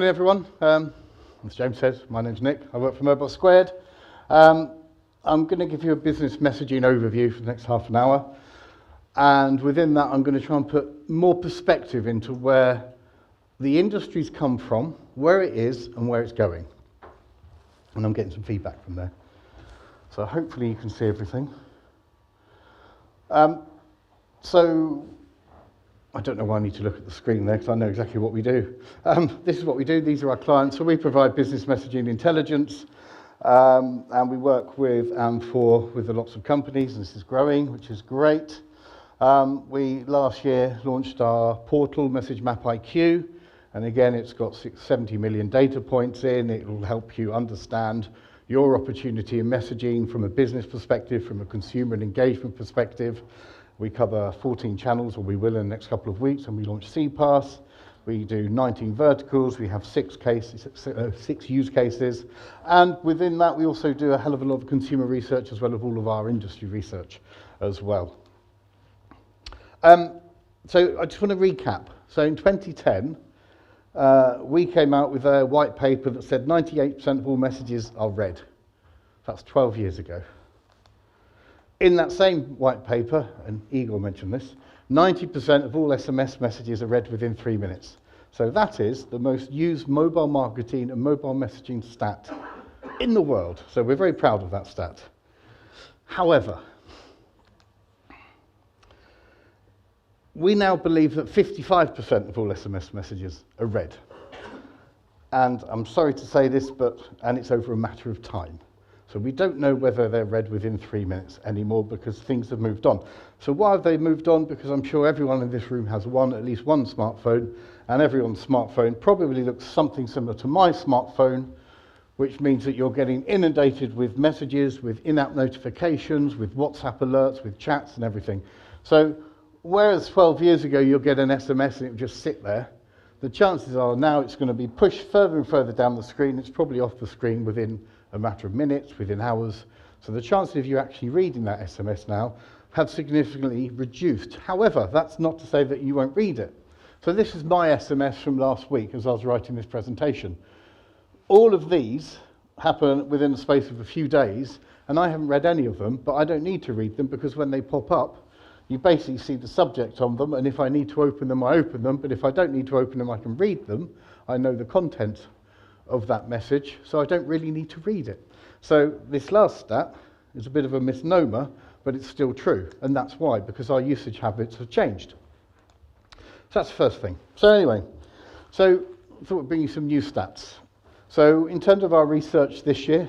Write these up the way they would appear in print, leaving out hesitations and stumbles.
morning, everyone. As James says, my name's Nick. I work for Mobile Squared. I'm going to give you a business messaging overview for the next half an hour. And within that, I'm going to try and put more perspective into where the industry's come from, where it is, and where it's going. And I'm getting some feedback from there. So hopefully you can see everything. So I don't know why I need to look at the screen there because I know exactly what we do. This is what we do. These are our clients. So we provide business messaging intelligence, and we work with and for with lots of companies. And this is growing, which is great. We last year launched our portal, Message Map IQ, and again, it's got 70 million data points in. It will help you understand your opportunity in messaging from a business perspective, from a consumer and engagement perspective. We cover 14 channels, or we will in the next couple of weeks, and we launch CPaaS. We do 19 verticals. We have 6 use cases. And within that, we also do a hell of a lot of consumer research as well as all of our industry research as well. So I just want to recap. So in 2010, we came out with a white paper that said 98% of all messages are read. That's 12 years ago. In that same white paper, and Igor mentioned this, 90% of all SMS messages are read within 3 minutes. So that is the most used mobile marketing and mobile messaging stat in the world. So we're very proud of that stat. However, we now believe that 55% of all SMS messages are read. And I'm sorry to say this, and it's over a matter of time. So we don't know whether they're read within 3 minutes anymore because things have moved on. So why have they moved on? Because I'm sure everyone in this room has at least one smartphone, and everyone's smartphone probably looks something similar to my smartphone, which means that you're getting inundated with messages, with in-app notifications, with WhatsApp alerts, with chats and everything. So whereas 12 years ago you'll get an SMS and it would just sit there, the chances are now it's going to be pushed further and further down the screen. It's probably off the screen within a matter of minutes, within hours. So the chances of you actually reading that SMS now have significantly reduced. However, that's not to say that you won't read it. So this is my SMS from last week as I was writing this presentation. All of these happen within the space of a few days, and I haven't read any of them, but I don't need to read them because when they pop up, you basically see the subject on them, and if I need to open them, I open them, but if I don't need to open them, I can read them. I know the content of that message, so I don't really need to read it. So this last stat is a bit of a misnomer, but it's still true, and that's why, because our usage habits have changed. So that's the first thing. So anyway, I thought we'd bring you some new stats. So in terms of our research this year,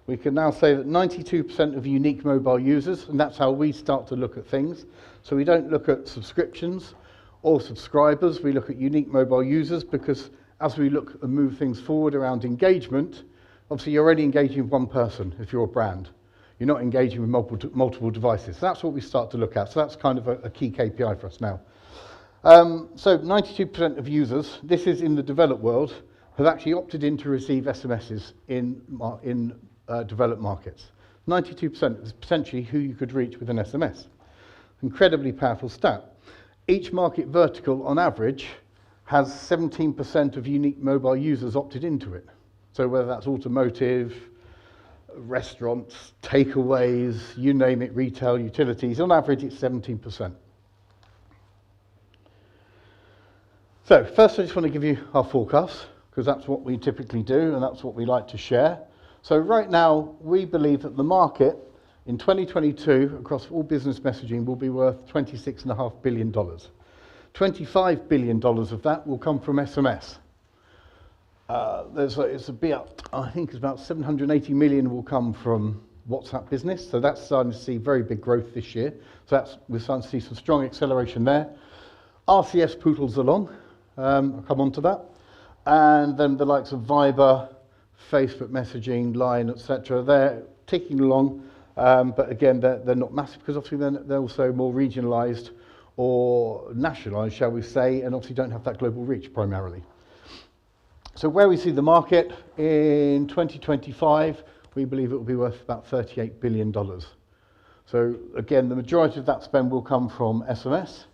we can now say that 92% of unique mobile users, and that's how we start to look at things. So we don't look at subscriptions or subscribers, we look at unique mobile users because as we look and move things forward around engagement, obviously you're already engaging with one person if you're a brand. You're not engaging with multiple devices. So that's what we start to look at. So that's kind of a key KPI for us now. So 92% of users, this is in the developed world, have actually opted in to receive SMSs in developed markets. 92% is potentially who you could reach with an SMS. Incredibly powerful stat. Each market vertical, on average, has 17% of unique mobile users opted into it. So whether that's automotive, restaurants, takeaways, you name it, retail, utilities, on average it's 17%. So first I just want to give you our forecast, because that's what we typically do and that's what we like to share. So right now we believe that the market in 2022 across all business messaging will be worth $26.5 billion. $25 billion of that will come from SMS. I think it's about 780 million will come from WhatsApp Business, so that's starting to see very big growth this year. So we're starting to see some strong acceleration there. RCS poodles along, I'll come on to that. And then the likes of Viber, Facebook messaging, Line, etc. They're ticking along, but again, they're not massive because obviously they're also more regionalised or nationalised, shall we say, and obviously don't have that global reach primarily. So where we see the market in 2025, we believe it will be worth about $38 billion. So again, the majority of that spend will come from SMS.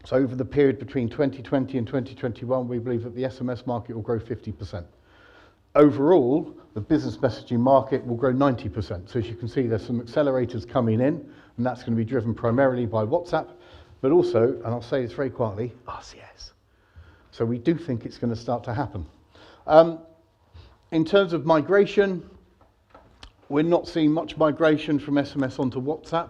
So over the period between 2020 and 2021, we believe that the SMS market will grow 50%. Overall, the business messaging market will grow 90%. So as you can see, there's some accelerators coming in, and that's going to be driven primarily by WhatsApp, but also, and I'll say this very quietly, RCS. So we do think it's going to start to happen. In terms of migration, we're not seeing much migration from SMS onto WhatsApp,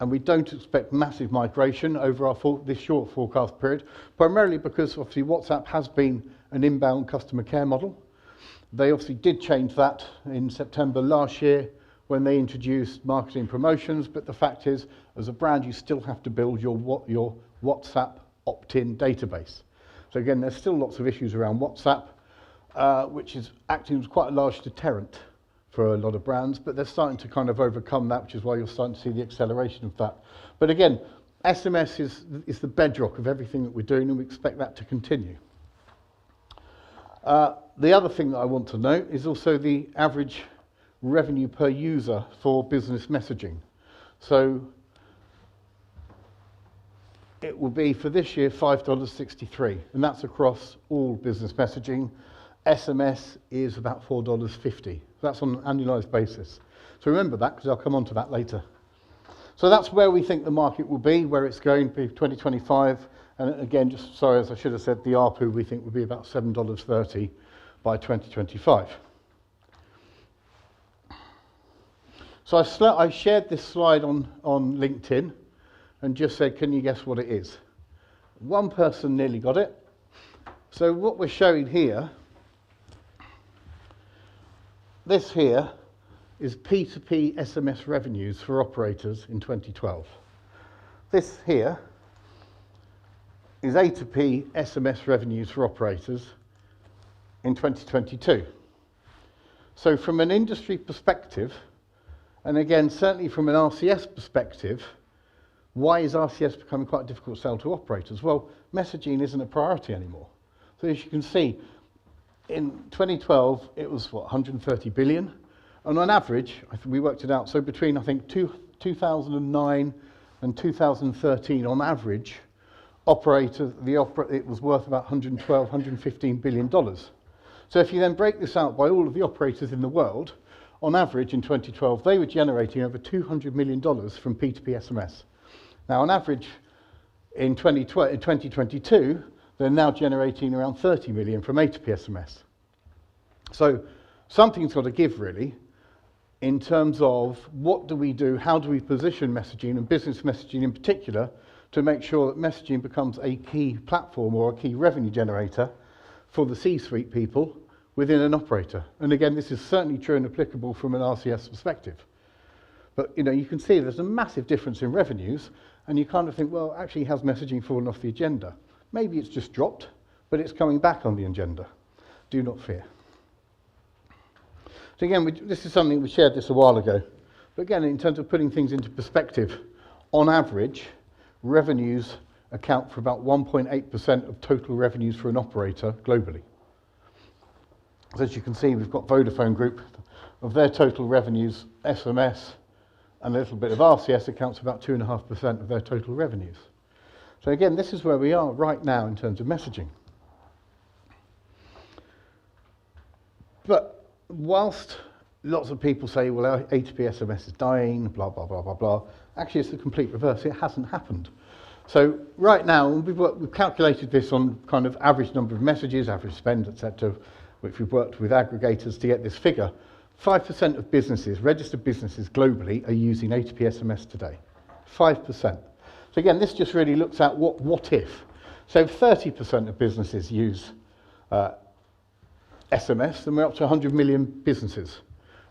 and we don't expect massive migration over this short forecast period, primarily because obviously WhatsApp has been an inbound customer care model. They obviously did change that in September last year when they introduced marketing promotions, but the fact is, as a brand, you still have to build your WhatsApp opt-in database. So again, there's still lots of issues around WhatsApp, which is acting as quite a large deterrent for a lot of brands, but they're starting to kind of overcome that, which is why you're starting to see the acceleration of that. But again, SMS is the bedrock of everything that we're doing, and we expect that to continue. The other thing that I want to note is also the average revenue per user for business messaging. So it will be for this year $5.63, and that's across all business messaging. SMS is about $4.50. That's on an annualized basis. So remember that, because I'll come on to that later. So that's where we think the market will be, where it's going to be 2025. And again, just sorry, as I should have said, the ARPU we think will be about $7.30 by 2025. So I shared this slide on LinkedIn and just said, can you guess what it is? One person nearly got it. So what we're showing here, this here is P2P SMS revenues for operators in 2012. This here is A2P SMS revenues for operators in 2022. So from an industry perspective, and again, certainly from an RCS perspective, why is RCS becoming quite a difficult sell to operators? Well, messaging isn't a priority anymore. So as you can see, in 2012, it was, 130 billion? And on average, we worked it out, so between, I think, 2009 and 2013, on average, it was worth about $112, $115 billion. So if you then break this out by all of the operators in the world, on average in 2012, they were generating over $200 million from P2P SMS. Now, on average, in 2022, they're now generating around 30 million from A2P SMS. So something's got to give, really, in terms of what do we do, how do we position messaging, and business messaging in particular, to make sure that messaging becomes a key platform or a key revenue generator for the C-suite people within an operator. And again, this is certainly true and applicable from an RCS perspective. But you can see there's a massive difference in revenues, and you kind of think, well, actually, has messaging fallen off the agenda? Maybe it's just dropped, but it's coming back on the agenda. Do not fear. So again, this is something we shared this a while ago. But again, in terms of putting things into perspective, on average, revenues account for about 1.8% of total revenues for an operator globally. So as you can see, we've got Vodafone Group. Of their total revenues, SMS and a little bit of RCS accounts for about 2.5% of their total revenues. So again, this is where we are right now in terms of messaging. But whilst lots of people say, well, A2P SMS is dying, blah, blah, blah, blah, blah, actually it's the complete reverse. It hasn't happened. So right now, we've calculated this on kind of average number of messages, average spend, etc., which we've worked with aggregators to get this figure. 5% of businesses, registered businesses globally, are using A2P SMS today. 5%. So again, this just really looks at what if. So 30% of businesses use SMS, then we're up to 100 million businesses.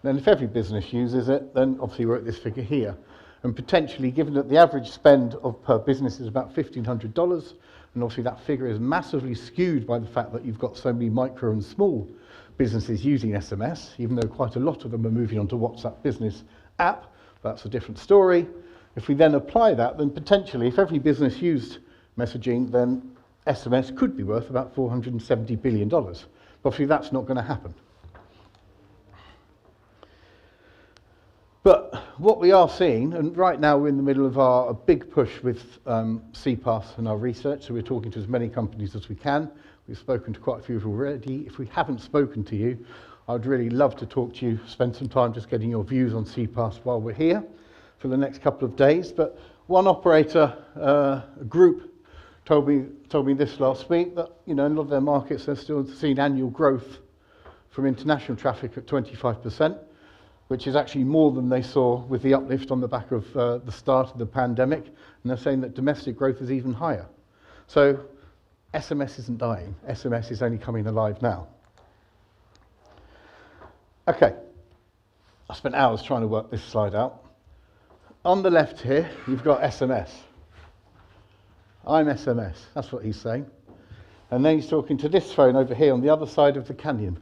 Then if every business uses it, then obviously we're at this figure here. And potentially, given that the average spend per business is about $1,500, and obviously that figure is massively skewed by the fact that you've got so many micro and small businesses using SMS, even though quite a lot of them are moving onto WhatsApp Business app. That's a different story. If we then apply that, then potentially, if every business used messaging, then SMS could be worth about $470 billion. But obviously, that's not going to happen. But what we are seeing, and right now we're in the middle of a big push with CPaaS and our research, so we're talking to as many companies as we can. We've spoken to quite a few already. If we haven't spoken to you, I'd really love to talk to you, spend some time just getting your views on CPaaS while we're here for the next couple of days. But one operator, a group, told me this last week that, you know, in a lot of their markets they're still seeing annual growth from international traffic at 25%, which is actually more than they saw with the uplift on the back of the start of the pandemic. And they're saying that domestic growth is even higher. So SMS isn't dying. SMS is only coming alive now. Okay, I spent hours trying to work this slide out. On the left here, you've got SMS. I'm SMS, that's what he's saying. And then he's talking to this phone over here on the other side of the canyon.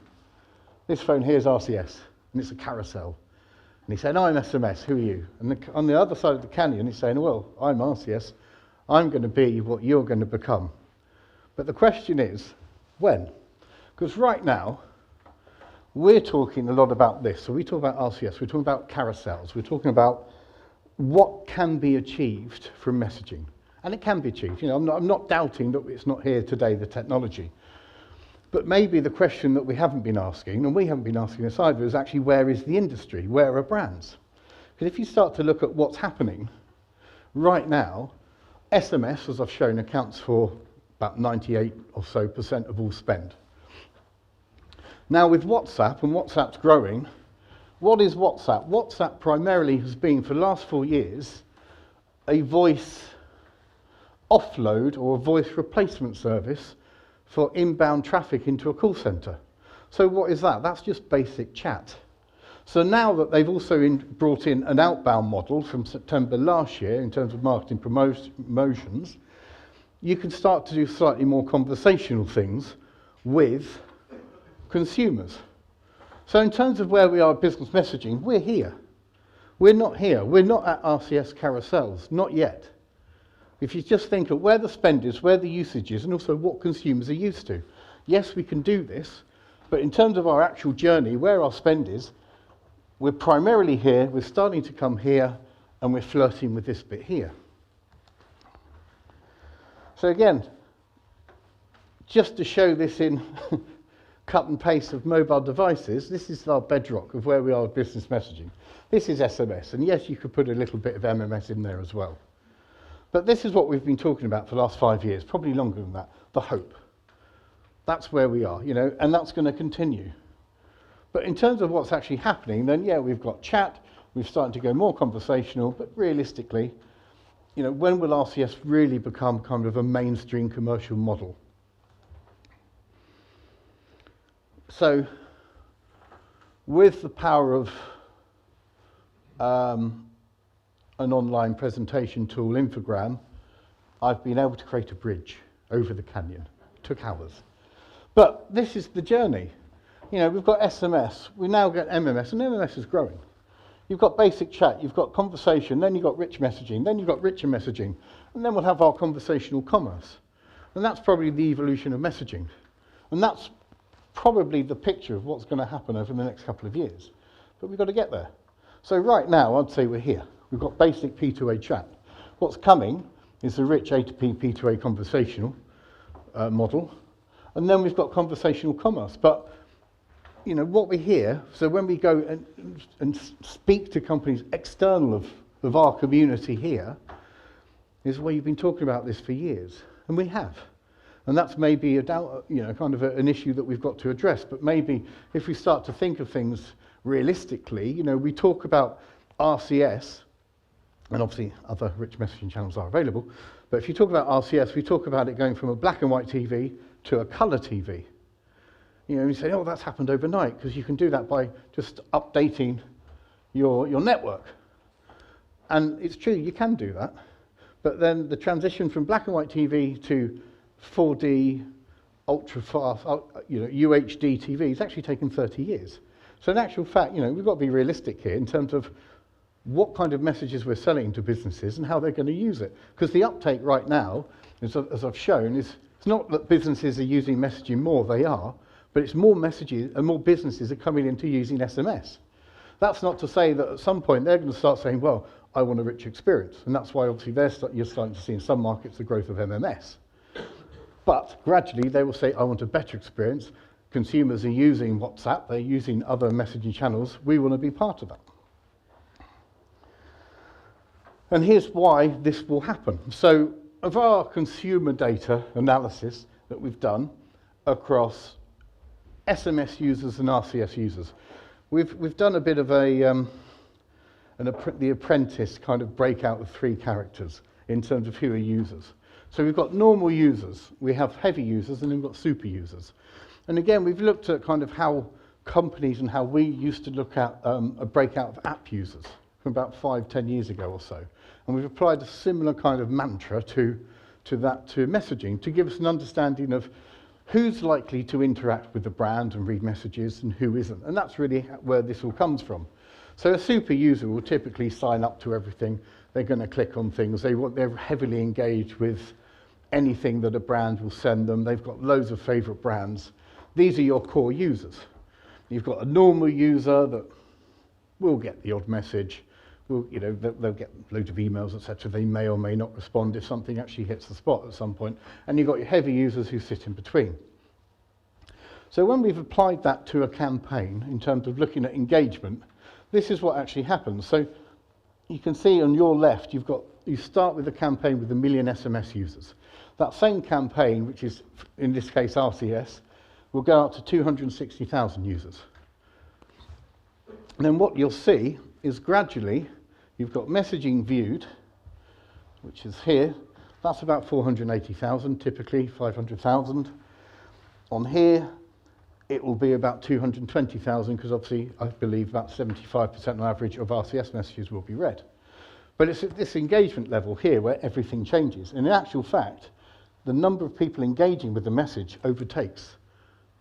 This phone here is RCS, and it's a carousel. And he's saying, I'm SMS, who are you? And on the other side of the canyon, he's saying, well, I'm RCS. I'm going to be what you're going to become. But the question is, when? Because right now, we're talking a lot about this. So we talk about RCS, we're talking about carousels, we're talking about what can be achieved from messaging. And it can be achieved. You know, I'm not doubting that it's not here today, the technology. But maybe the question that we haven't been asking, and we haven't been asking this either, is actually where is the industry? Where are brands? Because if you start to look at what's happening right now, SMS, as I've shown, accounts for about 98% or so of all spend. Now with WhatsApp, and WhatsApp's growing, what is WhatsApp? WhatsApp primarily has been, for the last 4 years, a voice offload or a voice replacement service for inbound traffic into a call centre. So what is that? That's just basic chat. So now that they've also brought in an outbound model from September last year in terms of marketing promotions, you can start to do slightly more conversational things with consumers. So in terms of where we are at business messaging, we're here. We're not here. We're not at RCS carousels, not yet. If you just think of where the spend is, where the usage is, and also what consumers are used to. Yes, we can do this, but in terms of our actual journey, where our spend is, we're primarily here, we're starting to come here, and we're flirting with this bit here. So again, just to show this in cut and paste of mobile devices, this is our bedrock of where we are with business messaging. This is SMS, and yes, you could put a little bit of MMS in there as well. But this is what we've been talking about for the last 5 years, probably longer than that, the hope. That's where we are, you know, and that's going to continue. But in terms of what's actually happening, then yeah, we've got chat, we've started to go more conversational, but realistically, you know, when will RCS really become kind of a mainstream commercial model? So, with the power of an online presentation tool, Infogram, I've been able to create a bridge over the canyon. It took hours. But this is the journey. You know, we've got SMS, we now get MMS, and MMS is growing. You've got basic chat, you've got conversation, then you've got rich messaging, then you've got richer messaging, and then we'll have our conversational commerce. And that's probably the evolution of messaging. And that's probably the picture of what's going to happen over the next couple of years. But we've got to get there. So right now, I'd say we're here. We've got basic P2A chat. What's coming is the rich A2P, P2A conversational model. And then we've got conversational commerce. But, you know, what we hear, so when we go and speak to companies external of our community here, is where you've been talking about this for years. And we have. And that's maybe a doubt, you know, kind of an issue that we've got to address. But maybe if we start to think of things realistically, you know, we talk about RCS, and obviously other rich messaging channels are available, but if you talk about RCS, we talk about it going from a black and white TV to a colour TV. You know, you say, oh, that's happened overnight, because you can do that by just updating your network. And it's true, you can do that. But then the transition from black and white TV to 4D, ultra fast, you know, UHD TV has actually taken 30 years. So in actual fact, you know, we've got to be realistic here in terms of what kind of messages we're selling to businesses and how they're going to use it. Because the uptake right now, as I've shown, is it's not that businesses are using messaging more, they are, but it's more messages and more businesses are coming into using SMS. That's not to say that at some point they're going to start saying, well, I want a rich experience. And that's why obviously you're starting to see in some markets the growth of MMS. But gradually they will say, I want a better experience. Consumers are using WhatsApp, they're using other messaging channels. We want to be part of that. And here's why this will happen. So of our consumer data analysis that we've done across SMS users and RCS users, we've done a bit of the Apprentice kind of breakout of 3 characters in terms of who are users. So we've got normal users, we have heavy users, and then we've got super users. And again, we've looked at kind of how companies and how we used to look at a breakout of app users from about 5-10 years ago or so. And we've applied a similar kind of mantra to messaging to give us an understanding of who's likely to interact with the brand and read messages and who isn't. And that's really where this all comes from. So a super user will typically sign up to everything. They're going to click on things. They're heavily engaged with anything that a brand will send them. They've got loads of favorite brands. These are your core users. You've got a normal user that will get the odd message. They'll get loads of emails, etc. They may or may not respond if something actually hits the spot at some point. And you've got your heavy users who sit in between. So when we've applied that to a campaign in terms of looking at engagement, this is what actually happens. So you can see on your left, you start with a campaign with 1 million SMS users. That same campaign, which is in this case RCS, will go out to 260,000 users. And then what you'll see is gradually you've got messaging viewed, which is here. That's about 480,000, typically 500,000. On here, it will be about 220,000 because obviously I believe about 75% on average of RCS messages will be read. But it's at this engagement level here where everything changes. And in actual fact, the number of people engaging with the message overtakes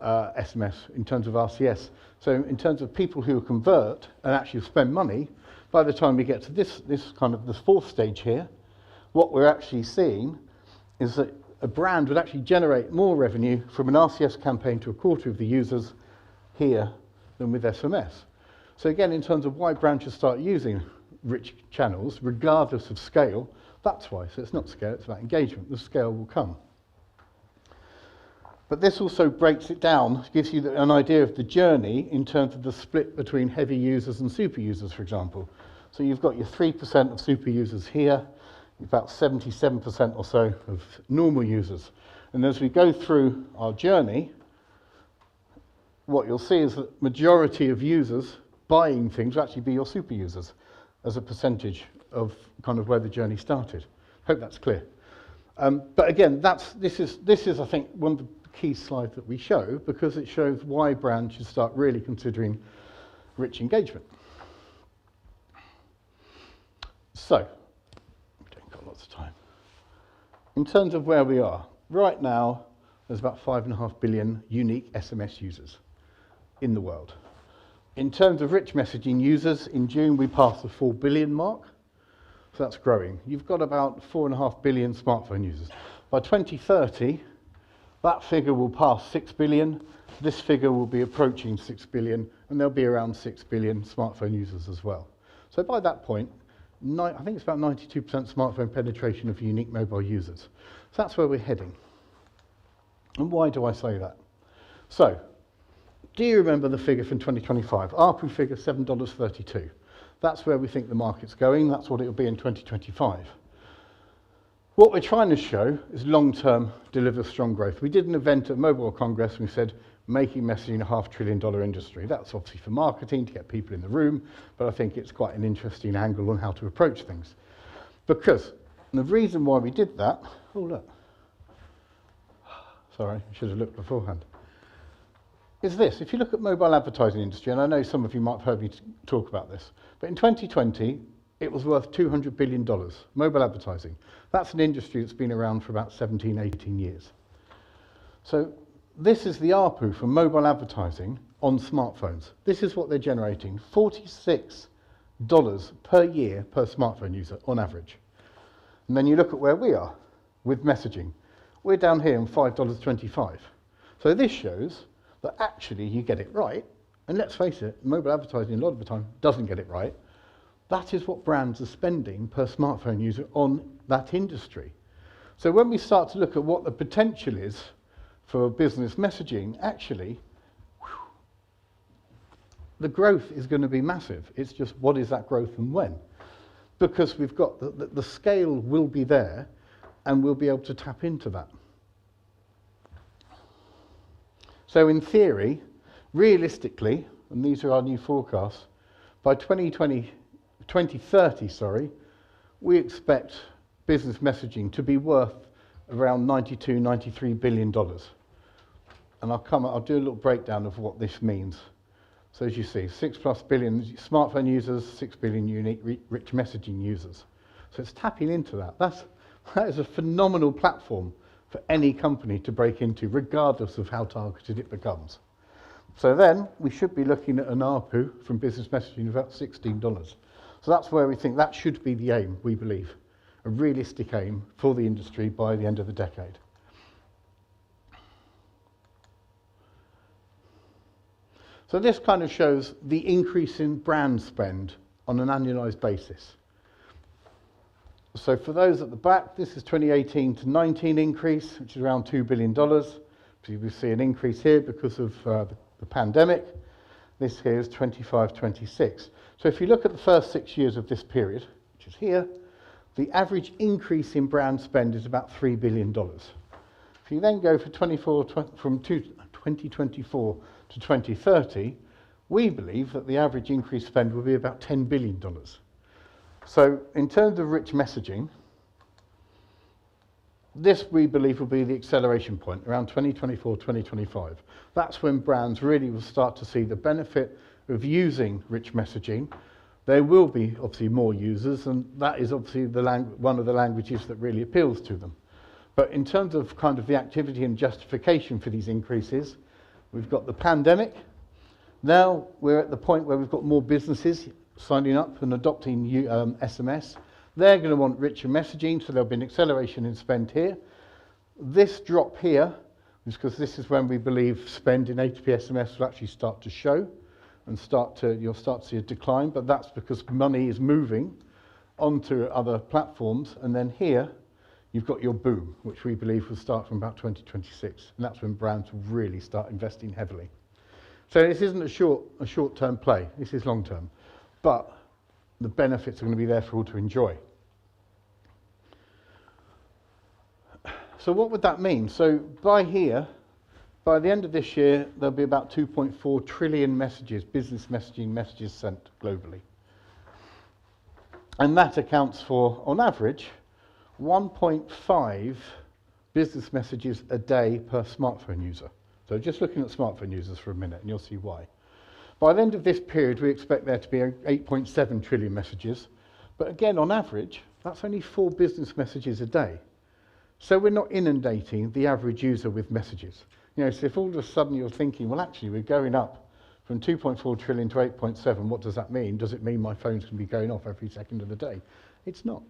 SMS in terms of RCS. So in terms of people who convert and actually spend money, by the time we get to this fourth stage here, what we're actually seeing is that a brand would actually generate more revenue from an RCS campaign to a quarter of the users here than with SMS. So again, in terms of why brands should start using rich channels, regardless of scale, that's why. So it's not scale, it's about engagement. The scale will come. But this also breaks it down, gives you an idea of the journey in terms of the split between heavy users and super users, for example. So you've got your 3% of super users here, about 77% or so of normal users. And as we go through our journey, what you'll see is that majority of users buying things will actually be your super users as a percentage of kind of where the journey started. Hope that's clear. But again, this is I think one of the key slides that we show because it shows why brands should start really considering rich engagement. So, we don't got lots of time. In terms of where we are, right now there's about 5.5 billion unique SMS users in the world. In terms of rich messaging users, in June we passed the 4 billion mark, so that's growing. You've got about 4.5 billion smartphone users. By 2030, that figure will pass 6 billion, this figure will be approaching 6 billion, and there'll be around 6 billion smartphone users as well. So by that point, I think it's about 92% smartphone penetration of unique mobile users. So that's where we're heading. And why do I say that? So, do you remember the figure from 2025? ARPU figure $7.32. That's where we think the market's going. That's what it will be in 2025. What we're trying to show is long-term deliver strong growth. We did an event at Mobile Congress and we said, making messaging a $500 billion industry. That's obviously for marketing, to get people in the room, but I think it's quite an interesting angle on how to approach things. Because the reason why we did that, oh look, sorry, I should have looked beforehand, is this. If you look at mobile advertising industry, and I know some of you might have heard me talk about this, but in 2020, it was worth $200 billion, mobile advertising. That's an industry that's been around for about 17, 18 years. So this is the ARPU from mobile advertising on smartphones. This is what they're generating, $46 per year per smartphone user on average. And then you look at where we are with messaging. We're down here on $5.25. So this shows that actually you get it right, and let's face it, mobile advertising a lot of the time doesn't get it right. That is what brands are spending per smartphone user on that industry. So when we start to look at what the potential is for business messaging, actually, the growth is going to be massive. It's just what is that growth and when? Because we've got the scale will be there and we'll be able to tap into that. So in theory, realistically, and these are our new forecasts, by 2030, we expect business messaging to be worth around $92, $93 billion. And I'll do a little breakdown of what this means. So as you see, 6+ billion smartphone users, 6 billion unique rich messaging users. So it's tapping into that. That is a phenomenal platform for any company to break into, regardless of how targeted it becomes. So then we should be looking at an ARPU from business messaging of about $16. So that's where we think that should be the aim, we believe, a realistic aim for the industry by the end of the decade. So this kind of shows the increase in brand spend on an annualized basis. So for those at the back, this is 2018 to 19 increase, which is around $2 billion. So we see an increase here because of the pandemic. This here is 25-26. So if you look at the first 6 years of this period, which is here, the average increase in brand spend is about $3 billion. If you then go from 2024 to 2030, we believe that the average increased spend will be about $10 billion. So in terms of rich messaging, this we believe will be the acceleration point around 2024, 2025. That's when brands really will start to see the benefit of using rich messaging. There will be obviously more users, and that is obviously one of the languages that really appeals to them. But in terms of kind of the activity and justification for these increases, we've got the pandemic. Now we're at the point where we've got more businesses signing up and adopting SMS. They're going to want richer messaging, so there'll be an acceleration in spend here. This drop here is because this is when we believe spend in A2P SMS will actually start to show and you'll start to see a decline, but that's because money is moving onto other platforms. And then here, you've got your boom, which we believe will start from about 2026, and that's when brands will really start investing heavily. So this isn't a short-term play, this is long-term, but the benefits are going to be there for all to enjoy. So what would that mean? So by the end of this year, there'll be about 2.4 trillion messages, business messaging messages sent globally. And that accounts for, on average, 1.5 business messages a day per smartphone user. So just looking at smartphone users for a minute, and you'll see why. By the end of this period, we expect there to be 8.7 trillion messages. But again, on average, that's only 4 business messages a day. So we're not inundating the average user with messages. So if all of a sudden you're thinking, well, actually, we're going up from 2.4 trillion to 8.7, what does that mean? Does it mean my phone's going to be going off every second of the day? It's not.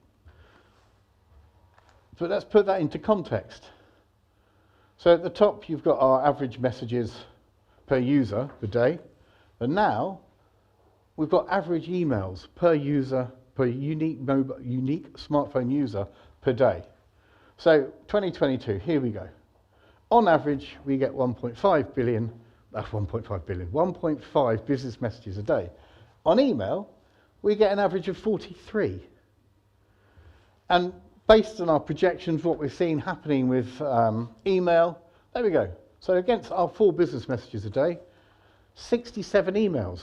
But let's put that into context. So at the top, you've got our average messages per user per day. And now, we've got average emails per user, per unique smartphone user per day. So 2022, here we go. On average, we get 1.5 business messages a day. On email, we get an average of 43. And based on our projections, what we're seeing happening with email, there we go. So against our 4 business messages a day, 67 emails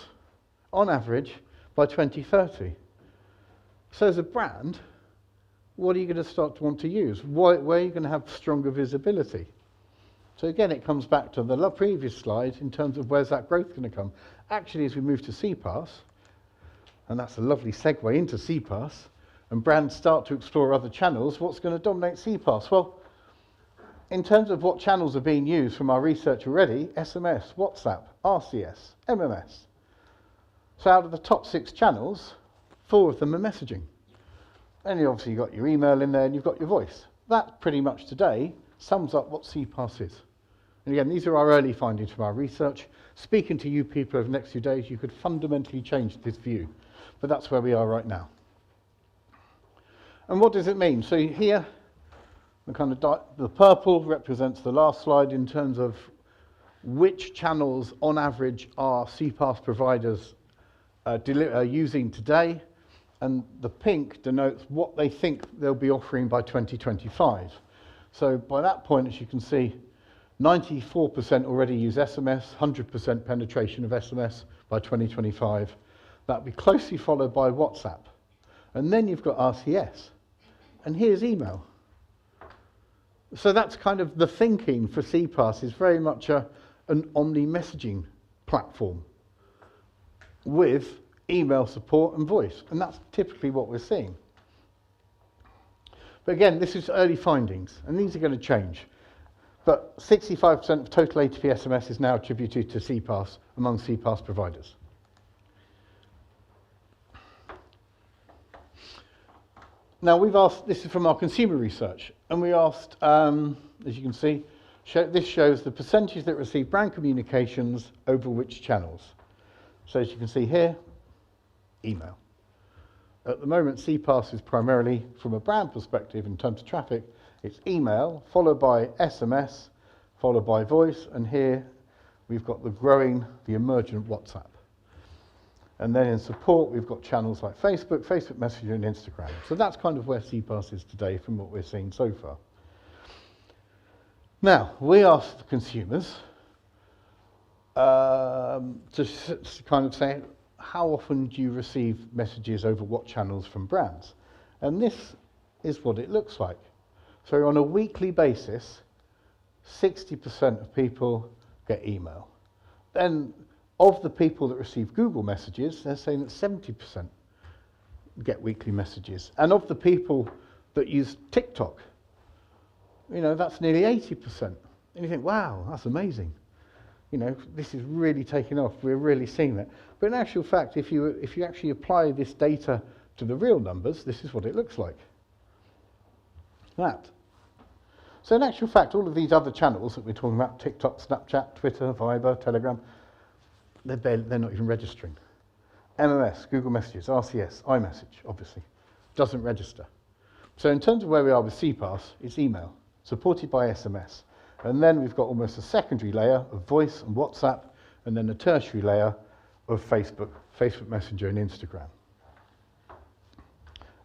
on average by 2030. So as a brand, what are you going to start to want to use? Where are you going to have stronger visibility? So again, it comes back to the previous slide in terms of where's that growth going to come. Actually, as we move to CPaaS, and that's a lovely segue into CPaaS, and brands start to explore other channels, what's going to dominate CPaaS? Well, in terms of what channels are being used from our research already, SMS, WhatsApp, RCS, MMS. So out of the top 6 channels, 4 of them are messaging. And you obviously got your email in there and you've got your voice. That pretty much today sums up what CPaaS is. And again, these are our early findings from our research. Speaking to you people over the next few days, you could fundamentally change this view. But that's where we are right now. And what does it mean? So here, the purple represents the last slide in terms of which channels, on average, are CPaaS providers using today. And the pink denotes what they think they'll be offering by 2025. So by that point, as you can see, 94% already use SMS, 100% penetration of SMS by 2025. That'll be closely followed by WhatsApp. And then you've got RCS. And here's email. So that's kind of the thinking for CPaaS, is very much an omni-messaging platform with email support and voice. And that's typically what we're seeing. But again, this is early findings, and these are going to change. But 65% of total ATP SMS is now attributed to CPaaS among CPaaS providers. Now, we've asked, this is from our consumer research, and we asked, as you can see, this shows the percentage that receive brand communications over which channels. So as you can see here, email. At the moment, CPaaS is primarily, from a brand perspective in terms of traffic, it's email, followed by SMS, followed by voice, and here we've got the emergent WhatsApp. And then in support, we've got channels like Facebook, Facebook Messenger, and Instagram. So that's kind of where CPaaS is today from what we're seeing so far. Now, we asked the consumers to kind of say, how often do you receive messages over what channels from brands? And this is what it looks like. So on a weekly basis, 60% of people get email. Then of the people that receive Google messages, they're saying that 70% get weekly messages. And of the people that use TikTok, that's nearly 80%. And you think, wow, that's amazing. This is really taking off. We're really seeing that. But in actual fact, if you actually apply this data to the real numbers, this is what it looks like. That. So in actual fact, all of these other channels that we're talking about, TikTok, Snapchat, Twitter, Viber, Telegram, they're not even registering. MMS, Google Messages, RCS, iMessage, obviously, doesn't register. So in terms of where we are with CPaaS, it's email, supported by SMS. And then we've got almost a secondary layer of voice and WhatsApp, and then a tertiary layer of Facebook, Facebook Messenger, and Instagram.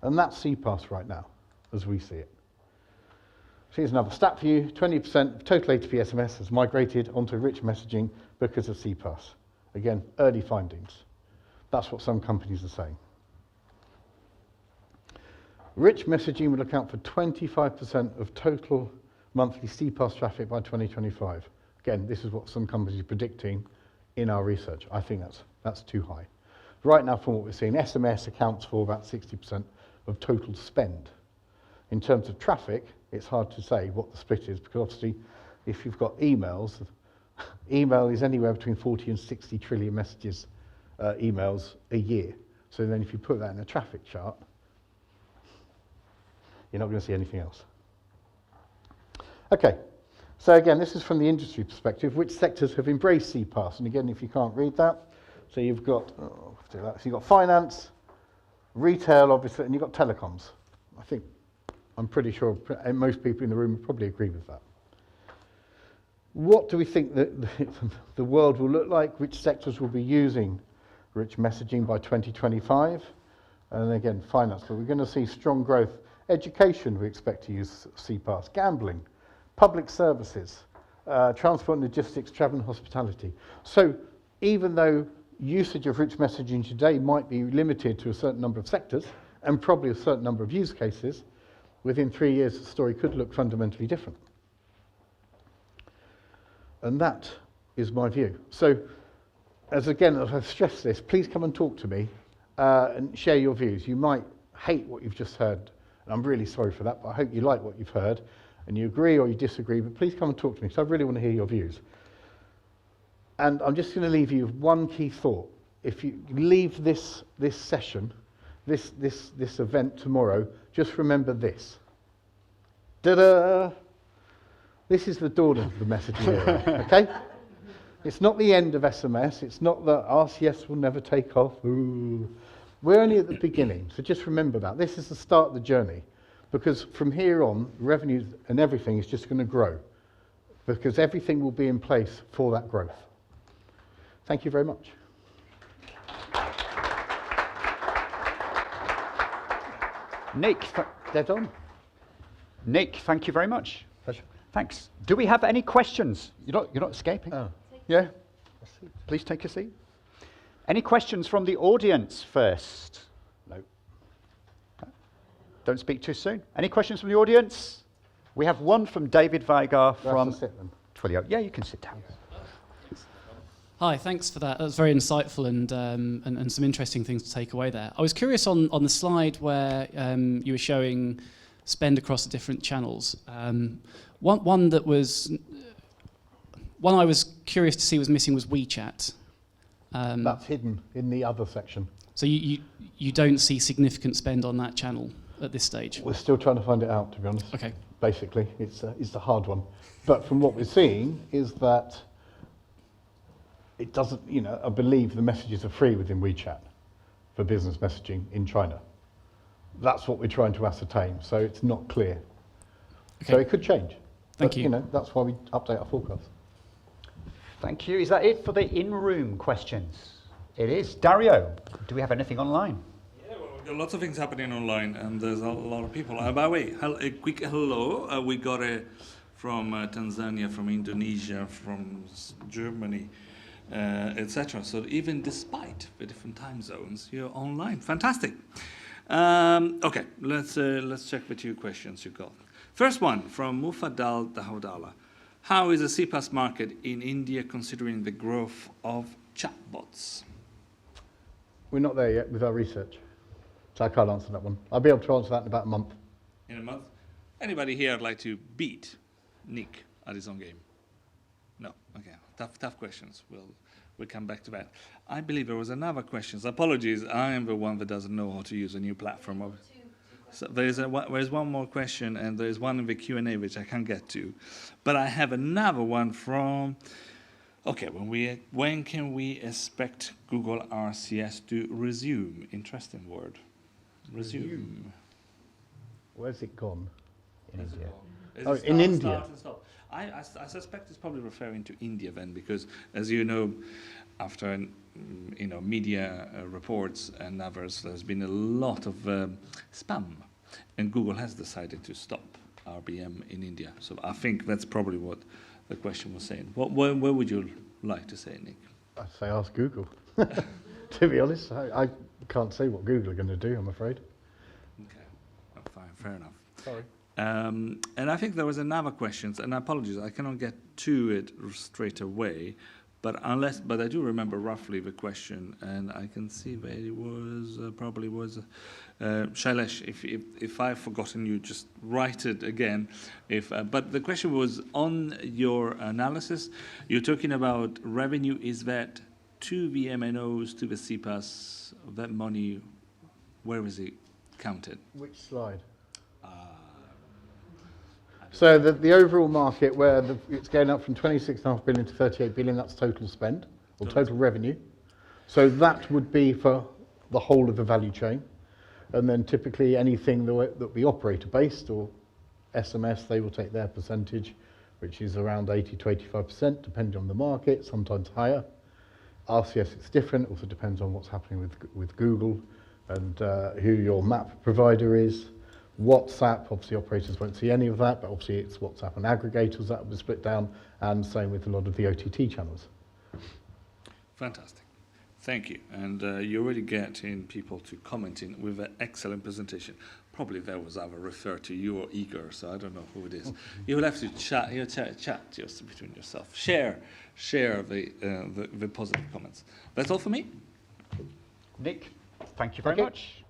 And that's CPaaS right now, as we see it. So here's another stat for you. 20% of total ATP SMS has migrated onto rich messaging because of CPaaS. Again, early findings. That's what some companies are saying. Rich messaging will account for 25% of total monthly CPaaS traffic by 2025. Again, this is what some companies are predicting in our research. I think that's too high. Right now, from what we're seeing, SMS accounts for about 60% of total spend. In terms of traffic, it's hard to say what the split is, because obviously, if you've got emails, email is anywhere between 40 and 60 trillion messages, emails a year. So then if you put that in a traffic chart, you're not going to see anything else. Okay, so again, this is from the industry perspective. Which sectors have embraced CPaaS? And again, if you can't read that, so you've got, finance, retail, obviously, and you've got telecoms. I'm pretty sure most people in the room probably agree with that. What do we think that the world will look like? Which sectors will be using rich messaging by 2025? And again, finance, but we're going to see strong growth. Education, we expect to use CPaaS. Gambling, public services, transport and logistics, travel and hospitality. So even though usage of rich messaging today might be limited to a certain number of sectors and probably a certain number of use cases, within 3 years the story could look fundamentally different. And that is my view. So, as again, as I've stressed this, please come and talk to me and share your views. You might hate what you've just heard, and I'm really sorry for that, but I hope you like what you've heard, and you agree or you disagree, but please come and talk to me, because I really want to hear your views. And I'm just going to leave you with one key thought. If you leave this session, this event tomorrow, just remember this. Ta-da! This is the dawn of the messaging era, okay? It's not the end of SMS. It's not that RCS will never take off. Ooh. We're only at the beginning, so just remember that. This is the start of the journey, because from here on, revenues and everything is just going to grow, because everything will be in place for that growth. Thank you very much. Nick, Dead on. Nick, thank you very much. Pleasure. Thanks. Do we have any questions? You're not escaping. Oh. Yeah. Please take a seat. Any questions from the audience first? No. Don't speak too soon. Any questions from the audience? We have one from David Vigar from Twilio. Yeah, you can sit down. Hi, thanks for that. That was very insightful and some interesting things to take away there. I was curious on the slide where you were showing spend across the different channels. One I was curious to see was missing was WeChat. That's hidden in the other section. So you don't see significant spend on that channel at this stage? We're still trying to find it out, to be honest. Okay. Basically, it's a hard one. But from what we're seeing is that it doesn't, I believe the messages are free within WeChat for business messaging in China. That's what we're trying to ascertain, so it's not clear. Okay. So it could change. Thank you. That's why we update our forecast. Thank you. Is that it for the in-room questions? It is. Dario, do we have anything online? Yeah, well, we've got lots of things happening online, and there's a lot of people. By the way, a quick hello. We got from Tanzania, from Indonesia, from Germany, etc. So even despite the different time zones, you're online. Fantastic. Okay, let's check the two questions you got. First one from Mufaddal Dahoudala. How is the CPaaS market in India considering the growth of chatbots? We're not there yet with our research, so I can't answer that one. I'll be able to answer that in about a month. In a month? Anybody here would like to beat Nick at his own game? No. Okay. Tough questions. We'll come back to that. I believe there was another question. Apologies. I am the one that doesn't know how to use a new platform. So there's one more question, and there's one in the Q&A which I can't get to. But I have another one from. Okay. When can we expect Google RCS to resume? Interesting word. Resume. Where's it gone? In India. In India. I suspect it's probably referring to India then, because as you know, after media reports and others, there's been a lot of spam, and Google has decided to stop RBM in India. So I think that's probably what the question was saying. Where would you like to say, Nick? I'd say ask Google. To be honest, I can't say what Google are going to do, I'm afraid. Okay, fine, fair enough. Sorry. And I think there was another question, and I apologize, I cannot get to it straight away, but I do remember roughly the question, and I can see that it was probably was Shailesh. If I've forgotten, you just write it again. But the question was on your analysis. You're talking about revenue. Is that to the MNOs, to the CPaaS? That money, where is it counted? Which slide? So the overall market, where it's going up from 26.5 billion to 38 billion, that's total spend, or total revenue. So that would be for the whole of the value chain. And then typically anything that be operator-based or SMS, they will take their percentage, which is around 80 to 85%, depending on the market, sometimes higher. RCS, it's different, also depends on what's happening with Google and who your map provider is. WhatsApp, obviously operators won't see any of that, but obviously it's WhatsApp and aggregators that will be split down, and same with a lot of the OTT channels. Fantastic. Thank you. And you already get in people to commenting with an excellent presentation. Probably that was either referred to you or Igor, so I don't know who it is. You will have to chat just between yourself. Share the positive comments. That's all for me. Nick, thank you very much.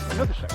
Another show.